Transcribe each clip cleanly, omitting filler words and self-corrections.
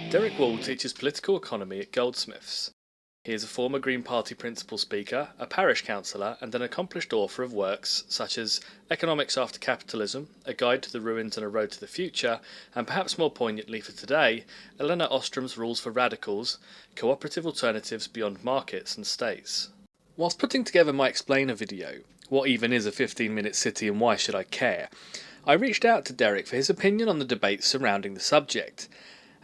Derek Wall teaches political economy at Goldsmiths. He is a former Green Party principal speaker, a parish councillor, and an accomplished author of works such as Economics After Capitalism, A Guide to the Ruins and a Road to the Future, and perhaps more poignantly for today, Elinor Ostrom's Rules for Radicals, Cooperative Alternatives Beyond Markets and States. Whilst putting together my explainer video, What Even Is a 15-Minute City and Why Should I Care?, I reached out to Derek for his opinion on the debates surrounding the subject,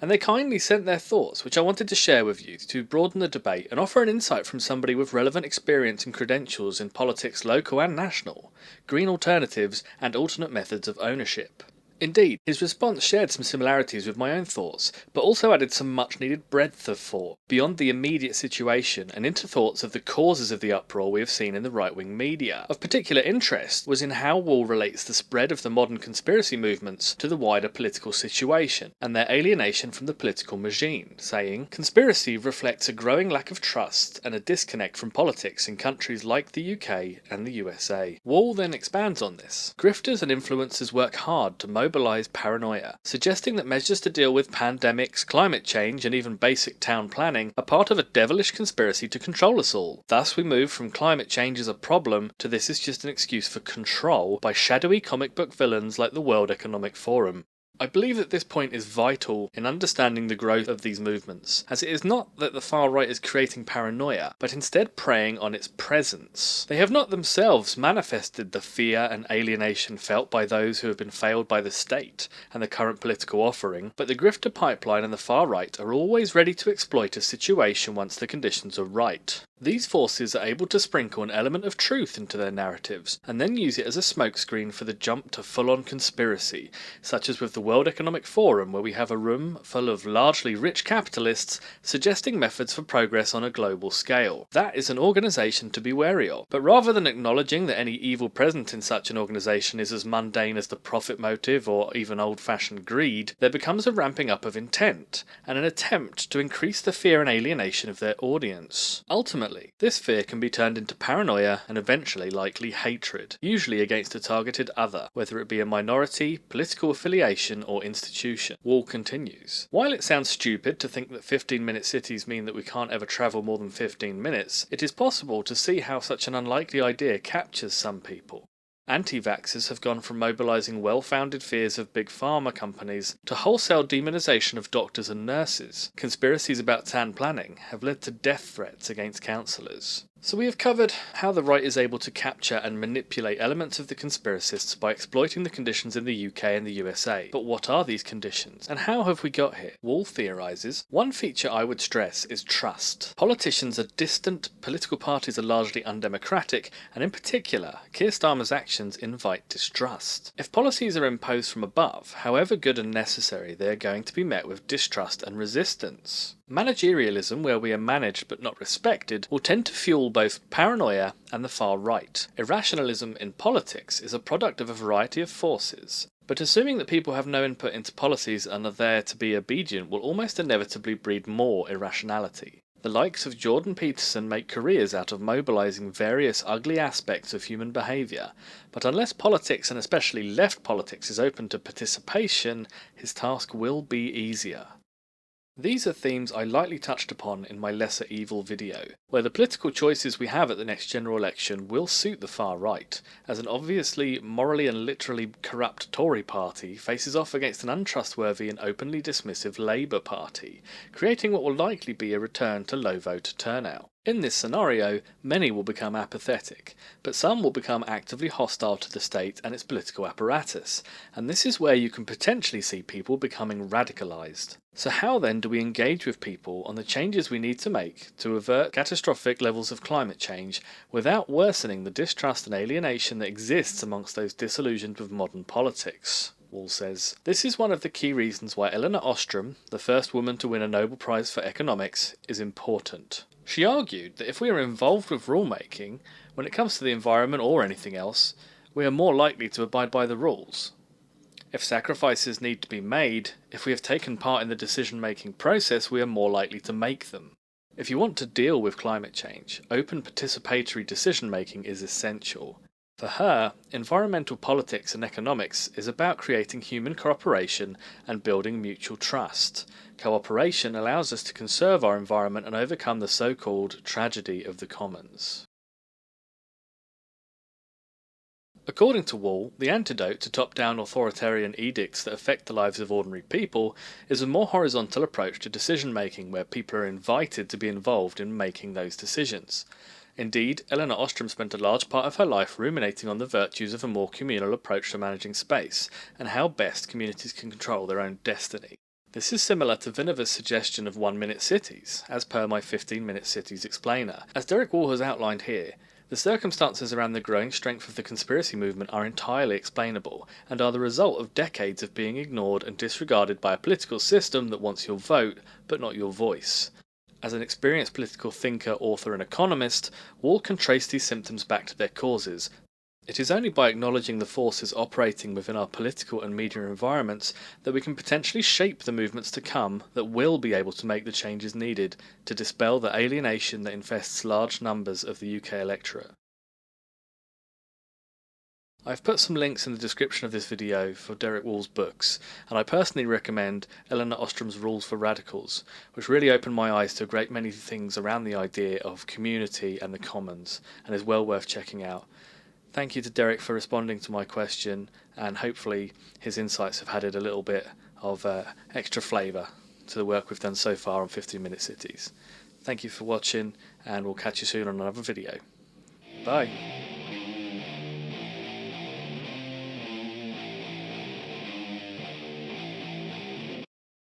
and they kindly sent their thoughts, which I wanted to share with you to broaden the debate and offer an insight from somebody with relevant experience and credentials in politics local and national, green alternatives and alternate methods of ownership. Indeed, his response shared some similarities with my own thoughts, but also added some much-needed breadth of thought, beyond the immediate situation and into thoughts of the causes of the uproar we have seen in the right-wing media. Of particular interest was in how Wall relates the spread of the modern conspiracy movements to the wider political situation, and their alienation from the political machine, saying, "Conspiracy reflects a growing lack of trust and a disconnect from politics in countries like the UK and the USA. Wall then expands on this. Grifters and influencers work hard to mobilise paranoia, suggesting that measures to deal with pandemics, climate change and even basic town planning are part of a devilish conspiracy to control us all. Thus we move from climate change as a problem to this is just an excuse for control by shadowy comic book villains like the World Economic Forum." I believe that this point is vital in understanding the growth of these movements, as it is not that the far right is creating paranoia, but instead preying on its presence. They have not themselves manifested the fear and alienation felt by those who have been failed by the state and the current political offering, but the grifter pipeline and the far right are always ready to exploit a situation once the conditions are right. These forces are able to sprinkle an element of truth into their narratives, and then use it as a smokescreen for the jump to full-on conspiracy, such as with the World Economic Forum, where we have a room full of largely rich capitalists suggesting methods for progress on a global scale. That is an organisation to be wary of, but rather than acknowledging that any evil present in such an organisation is as mundane as the profit motive or even old-fashioned greed, there becomes a ramping up of intent, and an attempt to increase the fear and alienation of their audience. Ultimately, this fear can be turned into paranoia and eventually likely hatred, usually against a targeted other, whether it be a minority, political affiliation or institution. Wall continues. While it sounds stupid to think that 15-minute cities mean that we can't ever travel more than 15 minutes, it is possible to see how such an unlikely idea captures some people. Anti-vaxxers have gone from mobilising well-founded fears of big pharma companies to wholesale demonisation of doctors and nurses. Conspiracies about town planning have led to death threats against councillors. So we have covered how the right is able to capture and manipulate elements of the conspiracists by exploiting the conditions in the UK and the USA. But what are these conditions, and how have we got here? Wall theorises, one feature I would stress is trust. Politicians are distant, political parties are largely undemocratic, and in particular, Keir Starmer's actions invite distrust. If policies are imposed from above, however good and necessary, they are going to be met with distrust and resistance. Managerialism, where we are managed but not respected, will tend to fuel both paranoia and the far right. Irrationalism in politics is a product of a variety of forces, but assuming that people have no input into policies and are there to be obedient will almost inevitably breed more irrationality. The likes of Jordan Peterson make careers out of mobilising various ugly aspects of human behaviour, but unless politics, and especially left politics, is open to participation, his task will be easier. These are themes I lightly touched upon in my Lesser Evil video, where the political choices we have at the next general election will suit the far right, as an obviously morally and literally corrupt Tory party faces off against an untrustworthy and openly dismissive Labour Party, creating what will likely be a return to low voter turnout. In this scenario, many will become apathetic, but some will become actively hostile to the state and its political apparatus, and this is where you can potentially see people becoming radicalised. So how then do we engage with people on the changes we need to make to avert catastrophic levels of climate change without worsening the distrust and alienation that exists amongst those disillusioned with modern politics? Wall says, "This is one of the key reasons why Elinor Ostrom, the first woman to win a Nobel Prize for economics, is important." She argued that if we are involved with rulemaking, when it comes to the environment or anything else, we are more likely to abide by the rules. If sacrifices need to be made, if we have taken part in the decision-making process, we are more likely to make them. If you want to deal with climate change, open participatory decision-making is essential. For her, environmental politics and economics is about creating human cooperation and building mutual trust. Cooperation allows us to conserve our environment and overcome the so-called tragedy of the commons. According to Wall, the antidote to top-down authoritarian edicts that affect the lives of ordinary people is a more horizontal approach to decision-making where people are invited to be involved in making those decisions. Indeed, Elinor Ostrom spent a large part of her life ruminating on the virtues of a more communal approach to managing space, and how best communities can control their own destiny. This is similar to Vinova's suggestion of 1-minute cities, as per my 15-minute cities explainer. As Derek Wall has outlined here, the circumstances around the growing strength of the conspiracy movement are entirely explainable, and are the result of decades of being ignored and disregarded by a political system that wants your vote, but not your voice. As an experienced political thinker, author and economist, Wall can trace these symptoms back to their causes. It is only by acknowledging the forces operating within our political and media environments that we can potentially shape the movements to come that will be able to make the changes needed to dispel the alienation that infests large numbers of the UK electorate. I've put some links in the description of this video for Derek Wall's books, and I personally recommend Elinor Ostrom's Rules for Radicals, which really opened my eyes to a great many things around the idea of community and the commons, and is well worth checking out. Thank you to Derek for responding to my question, and hopefully his insights have added a little bit of extra flavour to the work we've done so far on 15-minute cities. Thank you for watching, and we'll catch you soon on another video. Bye!